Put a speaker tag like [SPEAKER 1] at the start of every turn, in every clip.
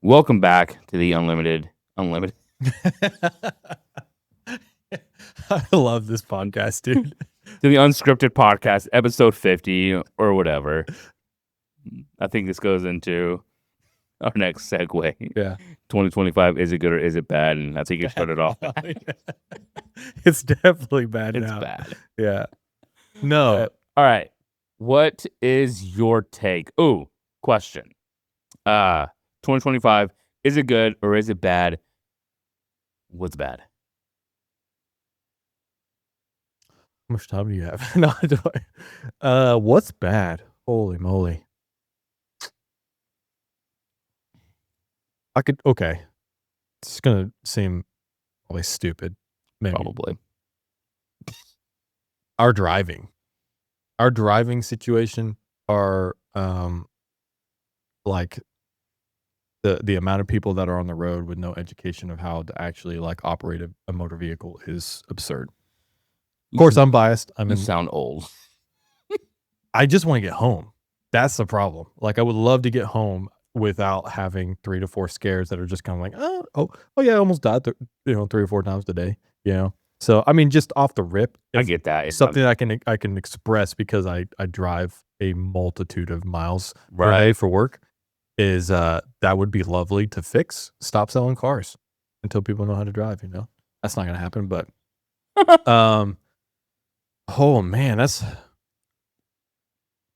[SPEAKER 1] Welcome back to the Unlimited.
[SPEAKER 2] I love this podcast, dude.
[SPEAKER 1] To the Unscripted Podcast, episode 50 or whatever. I think this goes into our next segue.
[SPEAKER 2] Yeah.
[SPEAKER 1] 2025, is it good or is it bad? And I think you started off.
[SPEAKER 2] It's definitely bad
[SPEAKER 1] It's
[SPEAKER 2] now.
[SPEAKER 1] bad.
[SPEAKER 2] Yeah. No.
[SPEAKER 1] All right. What is your take? Ooh, question. 2025, is it good or is it bad? What's bad?
[SPEAKER 2] How much time do you have? No, do I? What's bad? Holy moly. Okay. It's going to seem probably stupid. Maybe.
[SPEAKER 1] Probably.
[SPEAKER 2] Our driving situation are like the amount of people that are on the road with no education of how to actually like operate a motor vehicle is absurd. Of course, I'm biased.
[SPEAKER 1] You sound old.
[SPEAKER 2] I just want to get home. That's the problem. Like, I would love to get home without having 3 to 4 scares that are just kind of like, oh yeah, I almost died, 3 or 4 times today. So I mean, just off the rip,
[SPEAKER 1] I get that.
[SPEAKER 2] It's something I can express because I drive a multitude of miles per day for work. Is that would be lovely to fix. Stop selling cars until people know how to drive. That's not gonna happen. But oh man,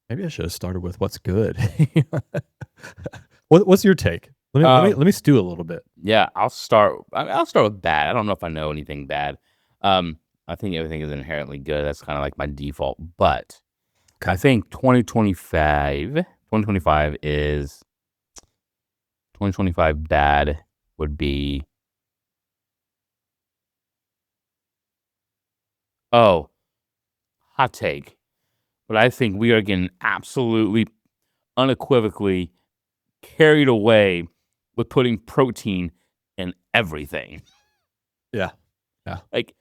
[SPEAKER 2] maybe I should have started with what's good. What's your take? Let me stew a little bit.
[SPEAKER 1] Yeah, I'll start with bad. I don't know if I know anything bad. I think everything is inherently good. That's kind of like my default. But I think 2025 bad would be hot take. But I think we are getting absolutely, unequivocally carried away with putting protein in everything.
[SPEAKER 2] Yeah.
[SPEAKER 1] Like,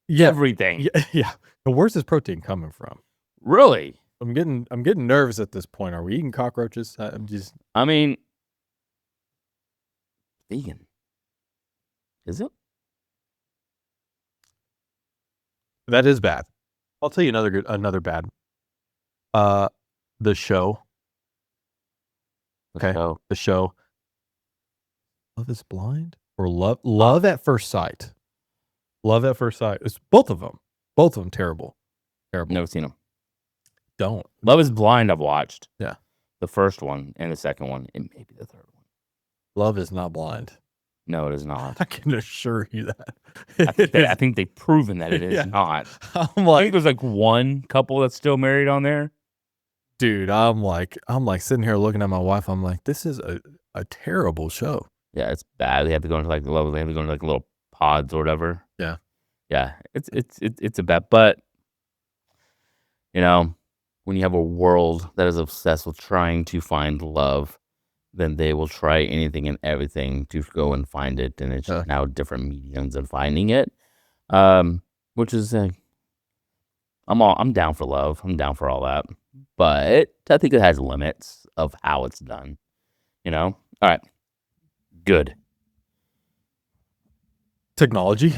[SPEAKER 2] yeah,
[SPEAKER 1] everything.
[SPEAKER 2] Yeah. And where's this protein coming from?
[SPEAKER 1] Really?
[SPEAKER 2] I'm getting nervous at this point. Are we eating cockroaches?
[SPEAKER 1] I mean, vegan. Is it?
[SPEAKER 2] That is bad. I'll tell you another bad. The show. Okay. The show. Love is Blind or Love at First Sight. Love at First Sight. It's both of them. Both of them terrible.
[SPEAKER 1] Never seen them.
[SPEAKER 2] Don't.
[SPEAKER 1] Love is Blind I've watched.
[SPEAKER 2] Yeah.
[SPEAKER 1] The first one and the second one and maybe the third one.
[SPEAKER 2] Love is not blind.
[SPEAKER 1] No, it is not.
[SPEAKER 2] I can assure you that.
[SPEAKER 1] I think they've proven that it is not.
[SPEAKER 2] I
[SPEAKER 1] think there's like one couple that's still married on there.
[SPEAKER 2] Dude, I'm like sitting here looking at my wife. I'm like, this is a terrible show.
[SPEAKER 1] Yeah, it's bad. They have to go into like the level. They have to go into like little pods or whatever.
[SPEAKER 2] Yeah.
[SPEAKER 1] It's a bad. But when you have a world that is obsessed with trying to find love, then they will try anything and everything to go and find it, and it's now different mediums of finding it. Which is I'm down for love. I'm down for all that. But I think it has limits of how it's done. All right. Good.
[SPEAKER 2] Technology.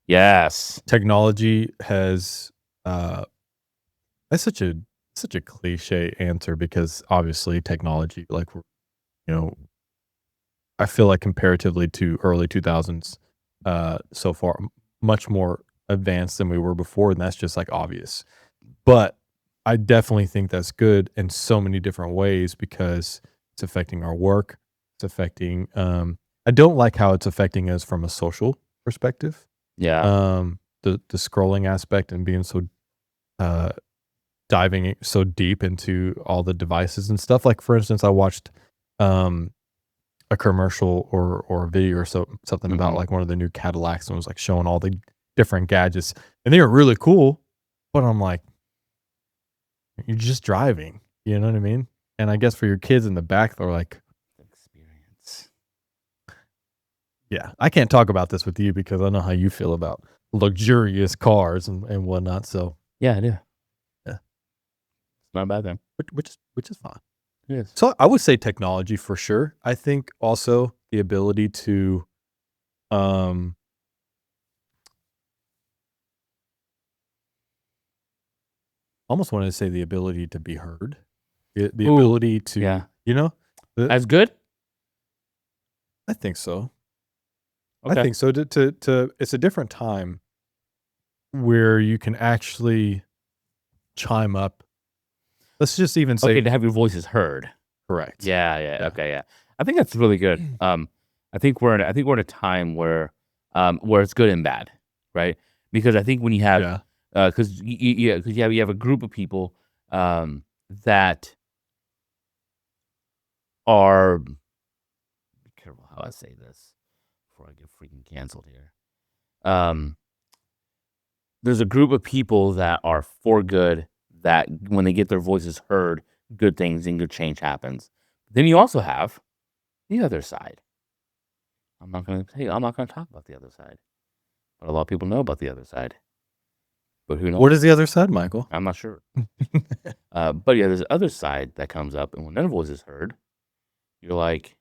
[SPEAKER 1] Yes.
[SPEAKER 2] Technology has that's such a cliche answer because obviously technology, like, I feel like comparatively to early 2000s, so far much more advanced than we were before, and that's just like obvious. But I definitely think that's good in so many different ways because it's affecting our work. It's affecting. I don't like how it's affecting us from a social perspective.
[SPEAKER 1] Yeah.
[SPEAKER 2] The scrolling aspect and being so diving so deep into all the devices and stuff. Like, for instance, I watched a commercial or a video or something about like one of the new Cadillacs and was like showing all the different gadgets, and they were really cool. But I'm like, you're just driving, you know what I mean? And I guess for your kids in the back, they're like,
[SPEAKER 1] experience.
[SPEAKER 2] Yeah, I can't talk about this with you because I know how you feel about luxurious cars and whatnot. So
[SPEAKER 1] yeah, I do.
[SPEAKER 2] Yeah,
[SPEAKER 1] it's not a bad thing.
[SPEAKER 2] Which is fine.
[SPEAKER 1] Yes.
[SPEAKER 2] So I would say technology for sure. I think also the ability to, almost wanted to say the ability to be heard, the
[SPEAKER 1] Ooh,
[SPEAKER 2] ability to,
[SPEAKER 1] yeah.
[SPEAKER 2] That's
[SPEAKER 1] good?
[SPEAKER 2] I think so.
[SPEAKER 1] Okay.
[SPEAKER 2] I think so. To it's a different time where you can actually chime up. Let's just even say
[SPEAKER 1] Okay, to have your voices heard.
[SPEAKER 2] correct.
[SPEAKER 1] Yeah. Okay, yeah. I think that's really good. I think we're in a time where it's good and bad, right? Because I think when you have because you have a group of people that are, be careful how I say this before I get freaking canceled here. There's a group of people that are for good, that when they get their voices heard, good things and good change happens. Then you also have the other side. I'm not going to talk about the other side, but a lot of people know about the other side. But who knows?
[SPEAKER 2] What is the other side, Michael?
[SPEAKER 1] I'm not sure. But yeah, there's the other side that comes up, and when their voice is heard, you're like,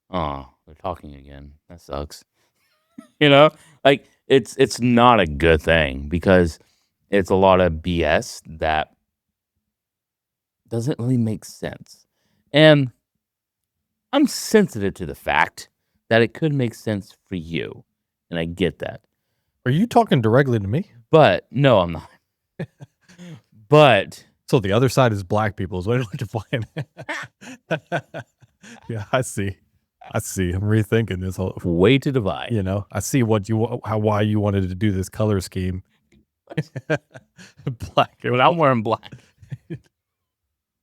[SPEAKER 1] "Oh, they're talking again. That sucks." Like it's not a good thing, because it's a lot of BS that doesn't really make sense. And I'm sensitive to the fact that it could make sense for you, and I get that.
[SPEAKER 2] Are you talking directly to me?
[SPEAKER 1] But no, I'm not. But
[SPEAKER 2] So the other side is black people is what I'm defining. Yeah, I see. I'm rethinking this whole.
[SPEAKER 1] way to divide.
[SPEAKER 2] I see why you wanted to do this color scheme. Black.
[SPEAKER 1] Well, I'm wearing black.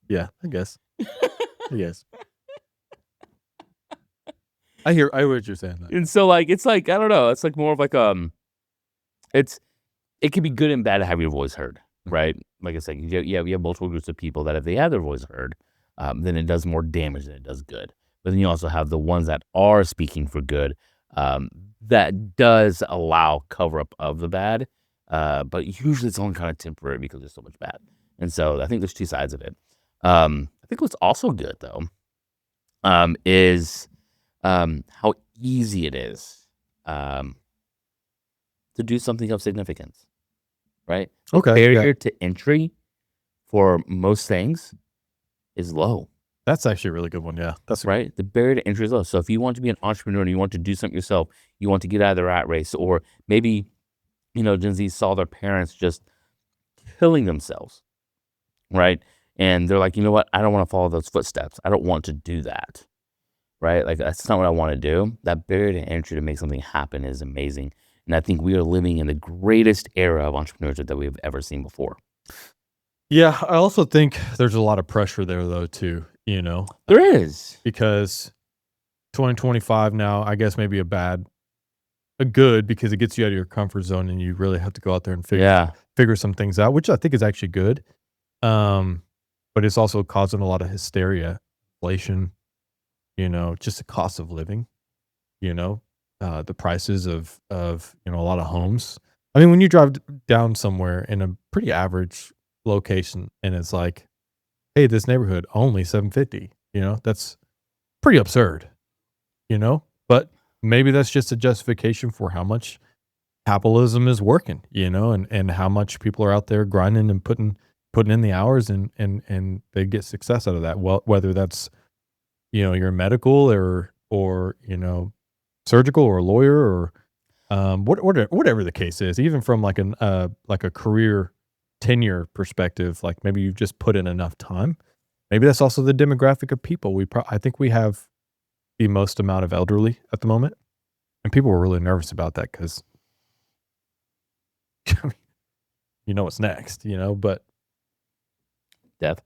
[SPEAKER 2] Yeah, I guess. Yes. I hear what you're saying.
[SPEAKER 1] And so, like, it's like, I don't know. It's like more of like it can be good and bad to have your voice heard, right? Like I said, we have multiple groups of people that if they have their voice heard, then it does more damage than it does good. But then you also have the ones that are speaking for good, that does allow cover up of the bad. But usually it's only kind of temporary because there's so much bad. And so I think there's two sides of it. I think what's also good though, is how easy it is to do something of significance, right? The barrier to entry for most things is low.
[SPEAKER 2] That's actually a really good one. Yeah, that's
[SPEAKER 1] right. The barrier to entry is low. So if you want to be an entrepreneur and you want to do something yourself, you want to get out of the rat race, or maybe, Gen Z saw their parents just killing themselves, right? And they're like, you know what? I don't want to follow those footsteps. I don't want to do that, right? Like, that's not what I want to do. That barrier to entry to make something happen is amazing. And I think we are living in the greatest era of entrepreneurship that we've ever seen before.
[SPEAKER 2] Yeah, I also think there's a lot of pressure there, though, too.
[SPEAKER 1] There is.
[SPEAKER 2] Because 2025 now, I guess maybe a good, because it gets you out of your comfort zone and you really have to go out there and figure some things out, which I think is actually good. But it's also causing a lot of hysteria, inflation, just the cost of living, the prices of a lot of homes. I mean, when you drive down somewhere in a pretty average location and it's like, hey, this neighborhood only $750, that's pretty absurd, but maybe that's just a justification for how much capitalism is working, and how much people are out there grinding and putting in the hours and they get success out of that. Well, whether that's, you're medical or surgical or a lawyer or whatever the case is, even from like a career tenure perspective, like maybe you've just put in enough time. Maybe that's also the demographic of people. I think we have the most amount of elderly at the moment, and people were really nervous about that because what's next, but
[SPEAKER 1] death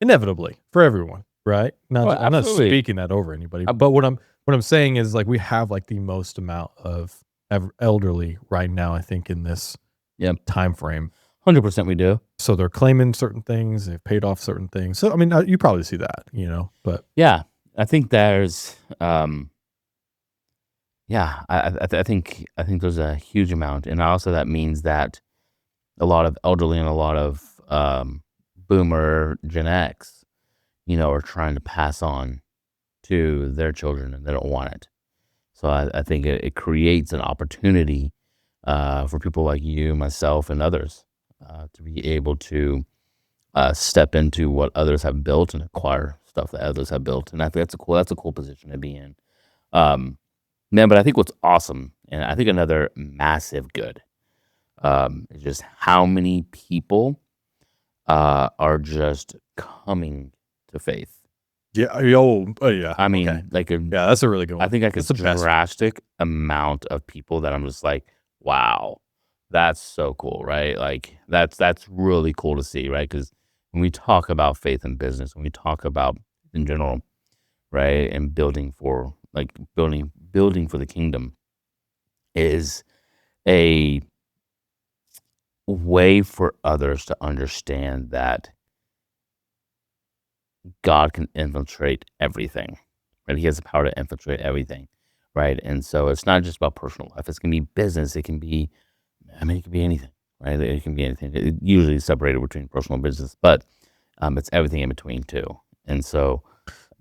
[SPEAKER 2] inevitably for everyone, right? I'm not speaking that over anybody, but what I'm saying is, like, we have like the most amount of elderly right now, I think, in this time frame.
[SPEAKER 1] 100% we do.
[SPEAKER 2] So they're claiming certain things, they've paid off certain things. So I mean, you probably see that, but
[SPEAKER 1] yeah, I think there's I think there's a huge amount, and also that means that a lot of elderly and a lot of boomer Gen X, are trying to pass on to their children and they don't want it. So I think it creates an opportunity for people like you, myself, and others to be able to step into what others have built and acquire stuff that others have built. And I think that's a cool position to be in. Man, but I think what's awesome, and I think another massive good, is just how many people are just coming to faith.
[SPEAKER 2] Yeah. Yeah.
[SPEAKER 1] I mean,
[SPEAKER 2] Okay.
[SPEAKER 1] like
[SPEAKER 2] Yeah, that's a really good one.
[SPEAKER 1] I think like a
[SPEAKER 2] That's the best.
[SPEAKER 1] drastic amount of people that I'm just like, wow, that's so cool, right? Like that's really cool to see, right? Because when we talk about faith in business, when we talk about in general, right, and building for the kingdom is a way for others to understand that God can infiltrate everything, right? He has the power to infiltrate everything, right? And so it's not just about personal life. It's going to be business. It can be, it can be anything, right? It can be anything. It usually is separated between personal and business, but it's everything in between too. And so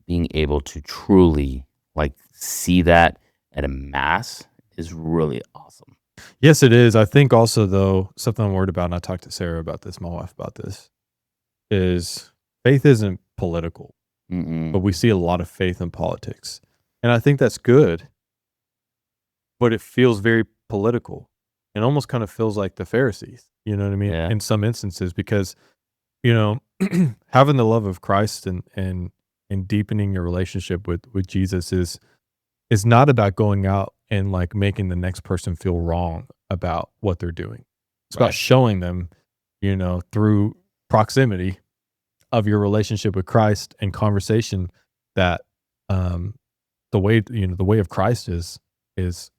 [SPEAKER 1] being able to truly like see that at a mass is really awesome.
[SPEAKER 2] Yes, it is. I think also, though, something I'm worried about, and I talked to Sarah about this, my wife about this, is faith isn't political, but we see a lot of faith in politics. And I think that's good, but it feels very political. It almost kind of feels like the Pharisees, you know what I mean?
[SPEAKER 1] Yeah.
[SPEAKER 2] In some instances, because, having the love of Christ and deepening your relationship with Jesus is not about going out and like making the next person feel wrong about what they're doing. It's about showing them, through proximity of your relationship with Christ and conversation that the way of Christ is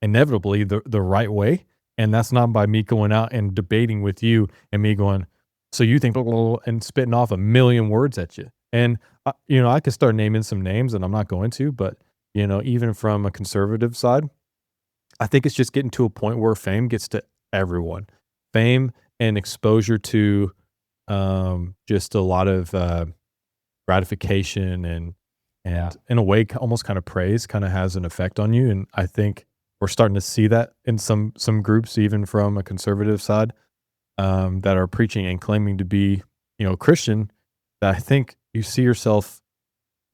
[SPEAKER 2] inevitably the right way. And that's not by me going out and debating with you and me going, so you think, and spitting off a million words at you. And I could start naming some names, and I'm not going to, but even from a conservative side, I think it's just getting to a point where fame gets to everyone. Fame and exposure to just a lot of gratification and in a way almost kind of praise kind of has an effect on you. And I think we're starting to see that in some groups, even from a conservative side, that are preaching and claiming to be Christian, that I think you see yourself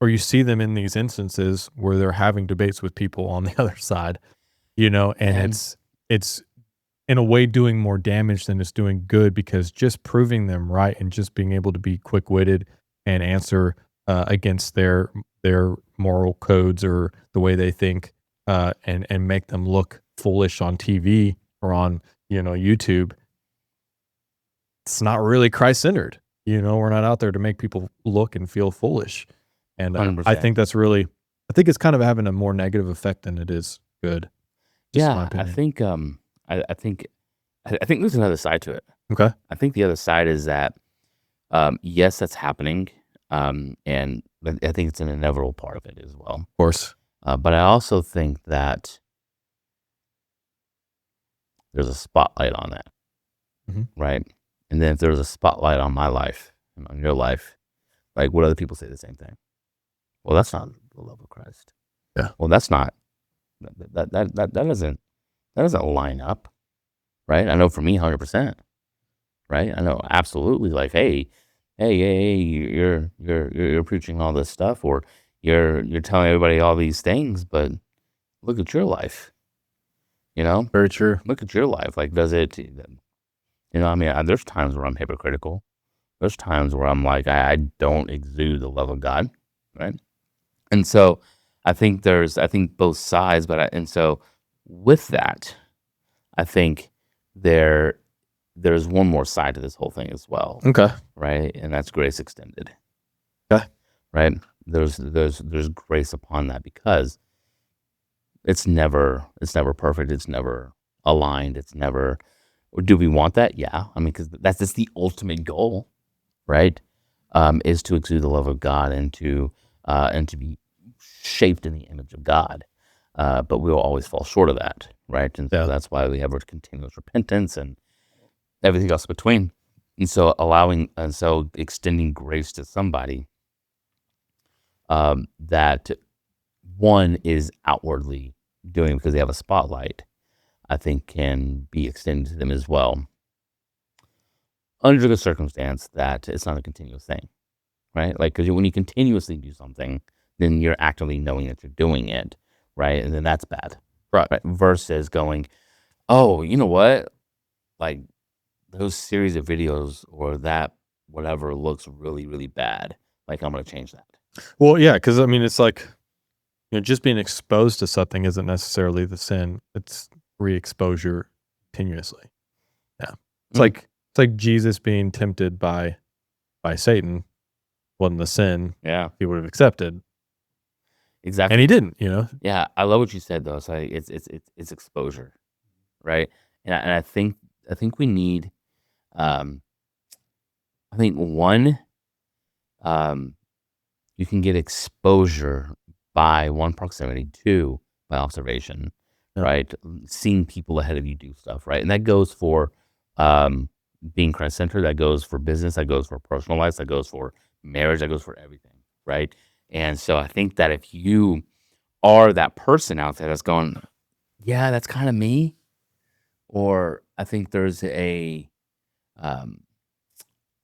[SPEAKER 2] or you see them in these instances where they're having debates with people on the other side, and it's in a way doing more damage than it's doing good, because just proving them right and just being able to be quick-witted and answer against their moral codes or the way they think, and make them look foolish on TV or on YouTube, it's not really Christ-centered. We're not out there to make people look and feel foolish. And I think that's I think it's kind of having a more negative effect than it is good.
[SPEAKER 1] Yeah, I think I think there's another side to it.
[SPEAKER 2] Okay.
[SPEAKER 1] I think the other side is that yes, that's happening, and I think it's an inevitable part of it as well.
[SPEAKER 2] Of course.
[SPEAKER 1] But I also think that there's a spotlight on that, right? And then if there's a spotlight on my life and on your life, like, would other people say the same thing? Well, that's not the love of Christ.
[SPEAKER 2] Yeah.
[SPEAKER 1] Well, that's not that doesn't line up, right? I know for me, 100%, right? I know absolutely. Like, hey, you're preaching all this stuff, or you're telling everybody all these things, but look at your life.
[SPEAKER 2] Very true.
[SPEAKER 1] Look at your life. Like, does it? I mean, there's times where I'm hypocritical. There's times where I'm like, I don't exude the love of God, right? And so I think both sides, and so with that, I think there's one more side to this whole thing as well.
[SPEAKER 2] Okay.
[SPEAKER 1] Right? And that's grace extended.
[SPEAKER 2] Okay.
[SPEAKER 1] Right? There's grace upon that, because it's never perfect. It's never aligned. It's never. Do we want that? Yeah. I mean, because that's the ultimate goal, right? Is to exude the love of God and to be shaped in the image of God. But we will always fall short of that, right? And so that's why we have our continuous repentance and everything else between. And so extending grace to somebody that one is outwardly doing because they have a spotlight, I think can be extended to them as well, under the circumstance that it's not a continuous thing, right? Like, because when you continuously do something, then you're actively knowing that you're doing it, right? And then that's bad,
[SPEAKER 2] Right.
[SPEAKER 1] Versus going, oh, you know what? Like, those series of videos or that whatever looks really, really bad. Like, I'm going to change that.
[SPEAKER 2] Well, yeah, because I mean, it's like, just being exposed to something isn't necessarily the sin. It's re-exposure continuously. Yeah, it's like Jesus being tempted by Satan wasn't the sin.
[SPEAKER 1] Yeah,
[SPEAKER 2] he would have accepted.
[SPEAKER 1] Exactly,
[SPEAKER 2] and he didn't.
[SPEAKER 1] Yeah, I love what you said though. So it's exposure, right? And I think we need, I think one, you can get exposure by one, proximity, two, by observation, right? Seeing people ahead of you do stuff, right? And that goes for being Christ-centered, that goes for business, that goes for personal life, that goes for marriage, that goes for everything, right? And so I think that if you are that person out there that's going, yeah, that's kind of me, or I think there's I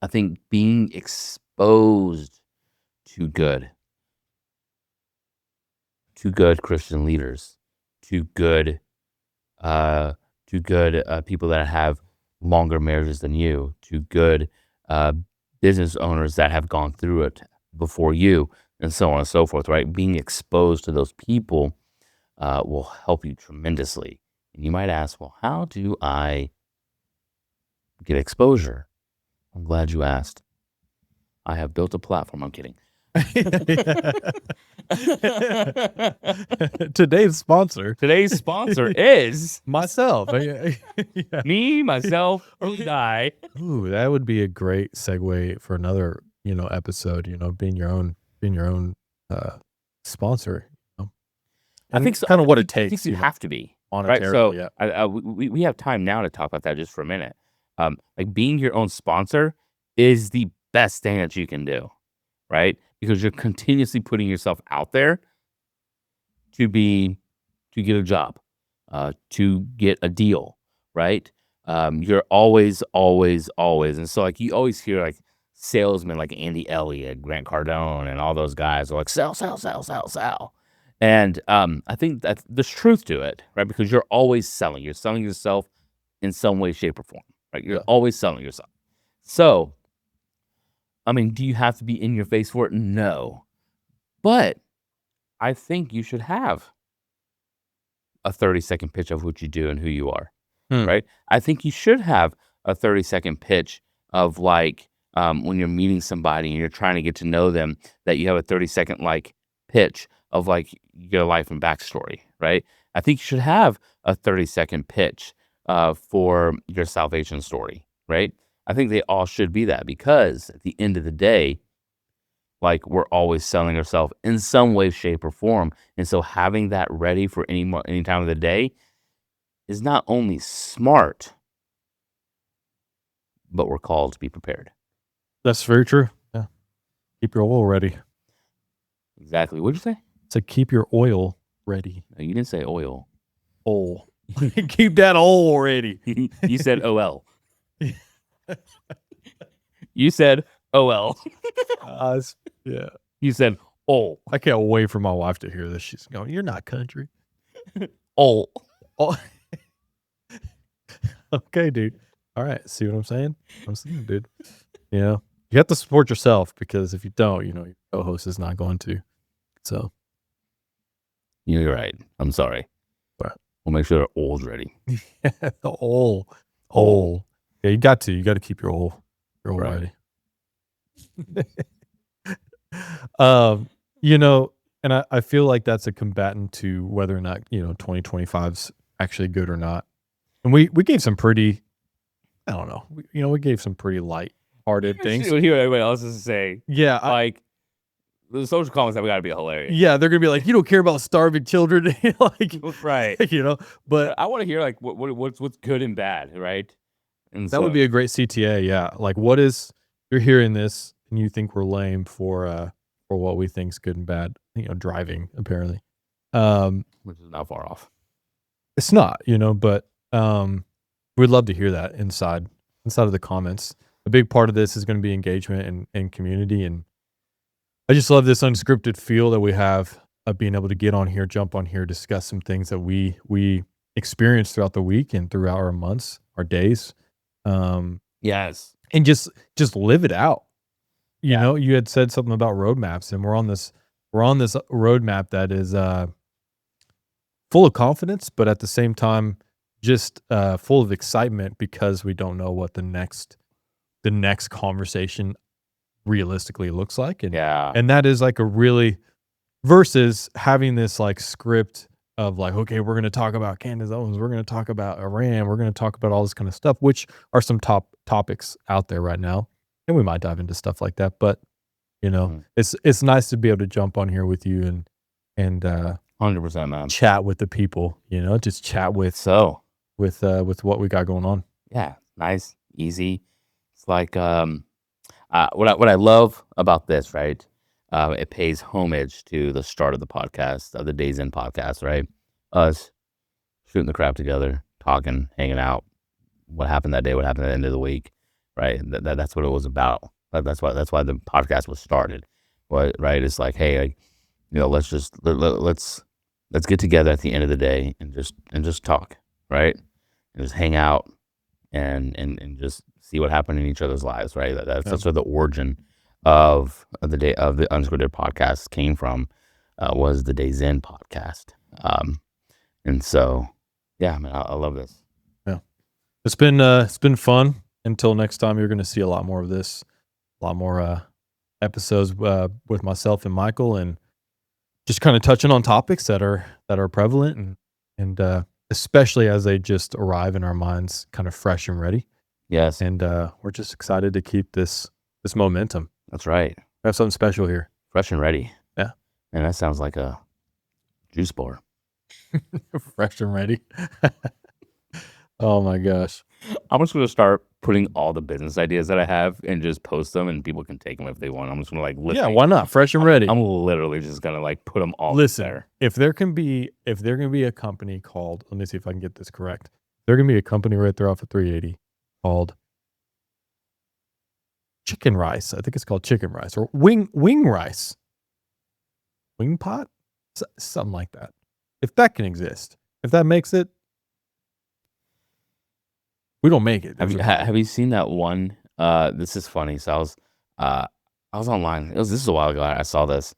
[SPEAKER 1] think being exposed to good Christian leaders, to good people that have longer marriages than you, to good business owners that have gone through it before you, and so on and so forth, right? Being exposed to those people will help you tremendously. And you might ask, well, how do I get exposure? I'm glad you asked. I have built a platform. I'm kidding.
[SPEAKER 2] Today's sponsor
[SPEAKER 1] is
[SPEAKER 2] myself.
[SPEAKER 1] Me, myself, and I.
[SPEAKER 2] Ooh, that would be a great segue for another, episode. Being your own sponsor.
[SPEAKER 1] I think so.
[SPEAKER 2] Kind of what it takes.
[SPEAKER 1] I think you have to be
[SPEAKER 2] right.
[SPEAKER 1] So we have time now to talk about that just for a minute. Like, being your own sponsor is the best thing that you can do, right? Because you're continuously putting yourself out there to get a job, to get a deal, right? You're always, and so like you always hear like salesmen like Andy Elliott, Grant Cardone, and all those guys are like sell, sell, sell, sell, sell. And I think that there's truth to it, right? Because you're always selling. You're selling yourself in some way, shape, or form, right? You're always selling yourself. So, I mean, do you have to be in your face for it? No. But I think you should have a 30-second pitch of what you do and who you are, right? I think you should have a 30-second pitch of like when you're meeting somebody and you're trying to get to know them, that you have a 30-second like pitch of like your life and backstory, right? I think you should have a 30-second pitch for your salvation story, right? I think they all should be that, because at the end of the day, like, we're always selling ourselves in some way, shape, or form. And so having that ready for any time of the day is not only smart, but we're called to be prepared.
[SPEAKER 2] That's very true. Yeah. Keep your oil ready.
[SPEAKER 1] Exactly. What'd you say?
[SPEAKER 2] So keep your oil ready.
[SPEAKER 1] No, you didn't say oil.
[SPEAKER 2] Oil. Keep that oil ready.
[SPEAKER 1] You said OL. You said OL.
[SPEAKER 2] Yeah.
[SPEAKER 1] You said "oh."
[SPEAKER 2] I can't wait for my wife to hear this. She's going, "You're not country."
[SPEAKER 1] Oh.
[SPEAKER 2] Okay, dude. All right. See what I'm saying? I'm saying, dude. You have to support yourself, because if you don't, your co-host is not going to. So.
[SPEAKER 1] You're right. I'm sorry.
[SPEAKER 2] But
[SPEAKER 1] we'll make sure the oil's ready.
[SPEAKER 2] The oil. Yeah, you got to keep your oil ready. And I feel like that's a combatant to whether or not 2025's actually good or not. And we gave some pretty, I don't know, we gave some pretty light-hearted things.
[SPEAKER 1] We'll hear what everybody else is saying.
[SPEAKER 2] Yeah,
[SPEAKER 1] like the social comments have got to be hilarious.
[SPEAKER 2] Yeah, they're gonna be like, "You don't care about starving children," like,
[SPEAKER 1] right?
[SPEAKER 2] But
[SPEAKER 1] I want to hear like what's good and bad, right? And
[SPEAKER 2] that would be a great CTA. Yeah, like, what is, you're hearing this and you think we're lame for what we think is good and bad. Driving apparently.
[SPEAKER 1] Which is not far off.
[SPEAKER 2] It's not, but we'd love to hear that inside of the comments. A big part of this is going to be engagement and community, and I just love this unscripted feel that we have of being able to get on here, jump on here, discuss some things that we experience throughout the week and throughout our months, our days.
[SPEAKER 1] Yes.
[SPEAKER 2] And just live it out. You had said something about roadmaps, and we're on this roadmap that is full of confidence, but at the same time, just full of excitement because we don't know what the next conversation realistically looks like. And that is like a really, versus having this like script of like, okay, we're going to talk about Candace Owens, we're going to talk about Rant, we're going to talk about all this kind of stuff, which are some top topics out there right now. And we might dive into stuff like that, but it's nice to be able to jump on here with you and
[SPEAKER 1] 100%, man.
[SPEAKER 2] Chat with the people, just chat with what we got going on.
[SPEAKER 1] Yeah, nice, easy. It's like what I love about this, right? It pays homage to the start of the podcast, of the Days In podcast, right? Us shooting the crap together, talking, hanging out. What happened that day? What happened at the end of the week? Right? That's what it was about. That's why the podcast was started. Right? It's like, hey, let's get together at the end of the day and just talk, right? And just hang out and just see what happened in each other's lives, right? That's where the origin of the day of the Unscripted podcast came from, was the Days In podcast. And so, yeah, man, I love this.
[SPEAKER 2] Yeah, it's been fun. Until next time, you're going to see a lot more of this, a lot more episodes with myself and Michael, and just kind of touching on topics that are prevalent and especially as they just arrive in our minds, kind of fresh and ready.
[SPEAKER 1] Yes,
[SPEAKER 2] and we're just excited to keep this momentum.
[SPEAKER 1] That's right.
[SPEAKER 2] We have something special here.
[SPEAKER 1] Fresh and ready.
[SPEAKER 2] Yeah,
[SPEAKER 1] and that sounds like a juice bar.
[SPEAKER 2] Fresh and ready. Oh my gosh.
[SPEAKER 1] I'm just going to start putting all the business ideas that I have and just post them, and people can take them if they want. I'm just going to like listen.
[SPEAKER 2] Yeah, why not? Fresh and ready.
[SPEAKER 1] I'm literally just going to like put them all there.
[SPEAKER 2] If there can be a company called, let me see if I can get this correct. There can be a company right there off of 380 called Chicken Rice. I think it's called Chicken Rice or Wing Rice. Wing Pot? Something like that. If that can exist, if that makes it, we don't make it.
[SPEAKER 1] Have you seen that one? This is funny. So I was online. This is a while ago. I saw this,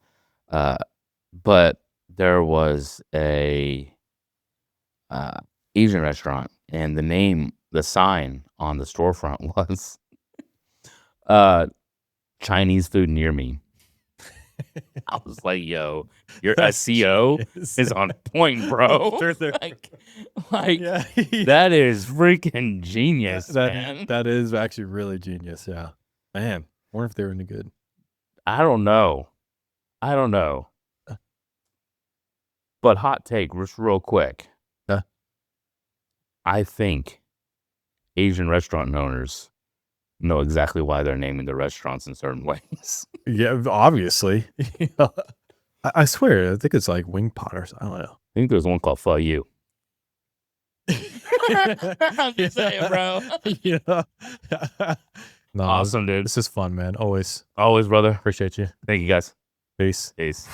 [SPEAKER 1] but there was a Asian restaurant, and the sign on the storefront was Chinese food near me. I was like, yo, your SEO is on point, bro. like
[SPEAKER 2] yeah.
[SPEAKER 1] That is freaking genius, man.
[SPEAKER 2] That is actually really genius, yeah. Man, I wonder if they were any good.
[SPEAKER 1] I don't know. But hot take, just real quick.
[SPEAKER 2] Huh?
[SPEAKER 1] I think Asian restaurant owners know exactly why they're naming their restaurants in certain ways.
[SPEAKER 2] Yeah, obviously. I swear, I think it's like Wing Pot or something. I don't know.
[SPEAKER 1] I think there's one called Pho You. I'm just saying, bro.
[SPEAKER 2] Yeah. No,
[SPEAKER 1] awesome, dude.
[SPEAKER 2] This is fun, man. Always,
[SPEAKER 1] brother.
[SPEAKER 2] Appreciate you.
[SPEAKER 1] Thank you, guys.
[SPEAKER 2] Peace.
[SPEAKER 1] Peace.